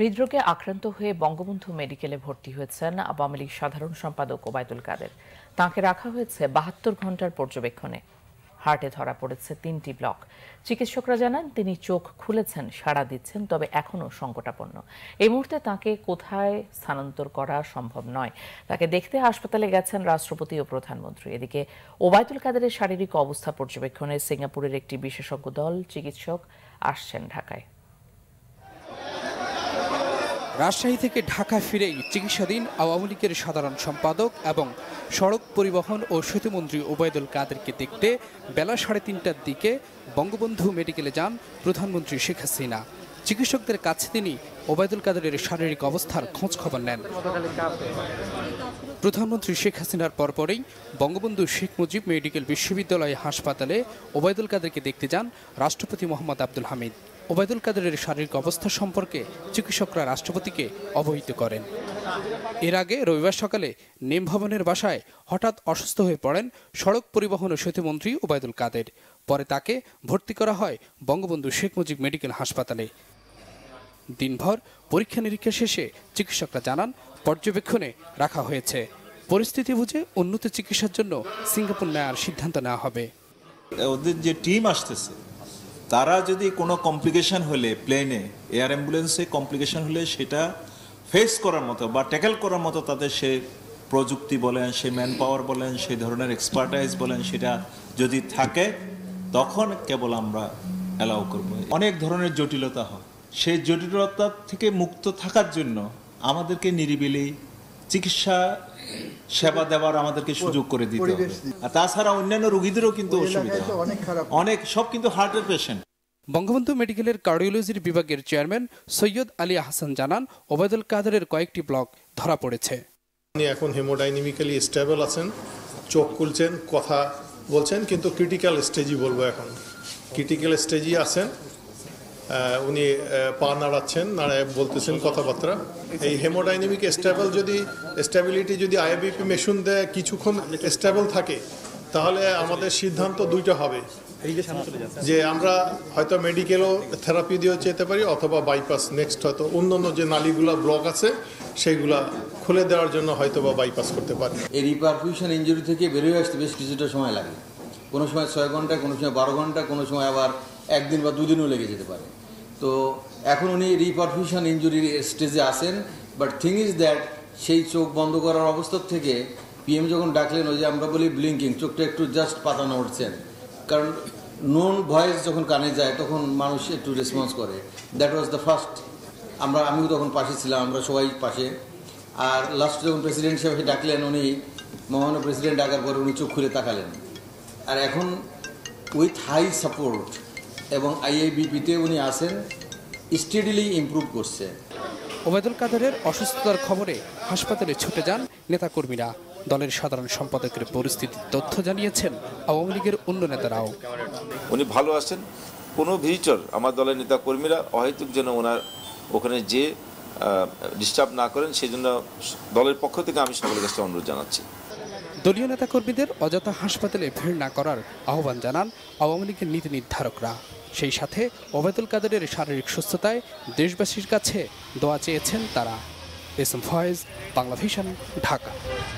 হৃদরোগে আক্রান্ত হয়ে বঙ্গবন্ধু মেডিকেলে ভর্তি হয়েছেন আওয়ামী লীগ সাধারণ সম্পাদক ওবায়দুল কাদের। তাঁকে রাখা হয়েছে ৭২ ঘণ্টার পর্যবেক্ষণে। হার্টে ধরা পড়েছে ৩টি ব্লক। চিকিৎসকরা জানান তিনি চোখ খুলেছেন, সাড়া দিচ্ছেন, তবে এখনও সংকটাপন্ন। এই মুহূর্তে তাঁকে কোথায় স্থানান্তর করা সম্ভব নয়। তাকে দেখতে হাসপাতালে গেছেন রাষ্ট্রপতি ও প্রধানমন্ত্রী। এদিকে ওবায়দুল কাদেরের শারীরিক অবস্থা পর্যবেক্ষণে সিঙ্গাপুরের একটি বিশেষজ্ঞ দল চিকিৎসক আসছেন ঢাকায়। রাজশাহী থেকে ঢাকা ফিরেই চিকিৎসাধীন আওয়ামী লীগের সাধারণ সম্পাদক এবং সড়ক পরিবহন ও সেতুমন্ত্রী ওবায়দুল কাদেরকে দেখতে বেলা ৩:৩০টার দিকে বঙ্গবন্ধু মেডিকেলে যান প্রধানমন্ত্রী শেখ হাসিনা। চিকিৎসকদের কাছে তিনি ওবায়দুল কাদেরের শারীরিক অবস্থার খোঁজ খবর নেন। প্রধানমন্ত্রী শেখ হাসিনার পরপরই বঙ্গবন্ধু শেখ মুজিব মেডিকেল বিশ্ববিদ্যালয় হাসপাতালে ওবায়দুল কাদেরকে দেখতে যান রাষ্ট্রপতি মোহাম্মদ আব্দুল হামিদ। ওবায়দুল কাদেরের শারীরিক অবস্থা সম্পর্কে চিকিৎসকরা রাষ্ট্রপতিকে অবহিত করেন। এর আগে রবিবার সকালে নেম ভবনের বাসায় হঠাৎ অসুস্থ হয়ে পড়েন সড়ক পরিবহন ও সেতুমন্ত্রী ওবায়দুল কাদের। পরে তাকে ভর্তি করা হয় বঙ্গবন্ধু শেখ মুজিব মেডিকেল হাসপাতালে। দিনভর পরীক্ষা নিরীক্ষা শেষে চিকিৎসকরা জানান পর্যবেক্ষণে রাখা হয়েছে। পরিস্থিতি বুঝে উন্নত চিকিৎসার জন্য সিঙ্গাপুর নেওয়ার সিদ্ধান্ত নেওয়া হবে। ওদের যে টিম আসতেছে তারা যদি কোনো কমপ্লিকেশন হলে প্লেনে এয়ার অ্যাম্বুলেন্সে কমপ্লিকেশন হলে সেটা ফেস করার মতো বা ট্যাকেল করার মতো তাদের সে প্রযুক্তি বলেন, সে ম্যান পাওয়ার বলেন, সেই ধরনের এক্সপার্টাইজ বলেন, সেটা যদি থাকে তখন কেবল আমরা অ্যালাউ করব। অনেক ধরনের জটিলতা হয়, সেই জটিলতা থেকে মুক্ত থাকার জন্য আমাদেরকে নিরিবিলি চিকিৎসা সেবা দেওয়ার আমাদেরকে সুযোগ করে দিতে হবে। আর তাছাড়া অন্যান্য রোগীদেরও কিন্তু অসুবিধা অনেক, সব কিন্তু হার্টের পেশেন্ট। বঙ্গবন্ধু মেডিকেলের কার্ডিওলজির বিভাগের চেয়ারম্যান সৈয়দ আলী আহসান জানান ওবায়দুল কাদেরের কয়েকটি ব্লক ধরা পড়েছে। উনি এখন হেমোডাইনামিক্যালি স্টেবল আছেন, চোখ খুলছেন, কথা বলছেন, কিন্তু ক্রিটিক্যাল স্টেজই বলবো, এখন ক্রিটিক্যাল স্টেজই আছেন। উনি পা নাড়াচ্ছেন, নাড়ায় বলতেছেন কথাবার্তা। এই হেমোডাইনামিক স্টেবিলিটি যদি আইবিপি মেশিন দেয় কিছুক্ষণ স্টেবল থাকে, তাহলে আমাদের সিদ্ধান্ত দুইটা হবে, যে আমরা হয়তো মেডিকেলও থেরাপি দিয়েও যেতে পারি অথবা বাইপাস, নেক্সট হয়তো অন্যান্য যে নালীগুলো ব্লক আছে সেইগুলা খুলে দেওয়ার জন্য হয়তো বা বাইপাস করতে পারি। এই রিপারফিউশন ইনজুরি থেকে বেরিয়ে আসতে বেশ কিছুটা সময় লাগে, কোনো সময় 6 ঘন্টা, কোনো সময় 12 ঘন্টা, কোনো সময় আবার 1 দিন বা 2 দিনও লেগে যেতে পারে। তো এখন উনি রিপারফিউশন ইনজুরির স্টেজে আসেন, বাট থিং ইজ দ্যাট সেই চোখ বন্ধ করার অবস্থা থেকে পিএম যখন ডাকলেন, ওই যে আমরা বলি ব্লিঙ্কিং, চোখটা একটু জাস্ট পাতানো উঠছেন, কারণ নোন ভয়েস যখন কানে যায় তখন মানুষ একটু রেসপন্স করে। That was the first. আমিও তখন পাশে ছিলাম, আমরা সবাই পাশে। আর লাস্ট যখন প্রেসিডেন্ট সাহেব ডাকলেন, উনি মহামান্য প্রেসিডেন্ট ডাকার পরে উনি চোখ খুলে তাকালেন। আর এখন উইথ হাই সাপোর্ট এবং আইআইবিপিতে উনি আসেন, স্টেডিলি ইমপ্রুভ করছে। ওবায়দুল কাদেরের অসুস্থতার খবরে হাসপাতালে ছুটে যান নেতাকর্মীরা। দলের সাধারণ সম্পাদকের পরিস্থিতির তথ্য জানিয়েছেন আওয়ামী লীগের অন্য নেতারাও। উনি ভালো আছেন, কোনো ভিজিটর আমার দলের নেতাকর্মীরা অহেতুক যেন ওনার ওখানে যে ডিস্টার্ব না করেন, সেই জন্য দলের পক্ষ থেকে আমি সকলের কাছে অনুরোধ জানাচ্ছি। দলীয় নেতাকর্মীদের অযথা হাসপাতালে ভিড় না করার আহ্বান জানান আওয়ামী লীগের নীতি নির্ধারকরা। সেই সাথে ওবায়দুল কাদেরের শারীরিক সুস্থতায় দেশবাসীর কাছে দোয়া চেয়েছেন তারা। S M Foyez, Bangla Vision, Dhaka.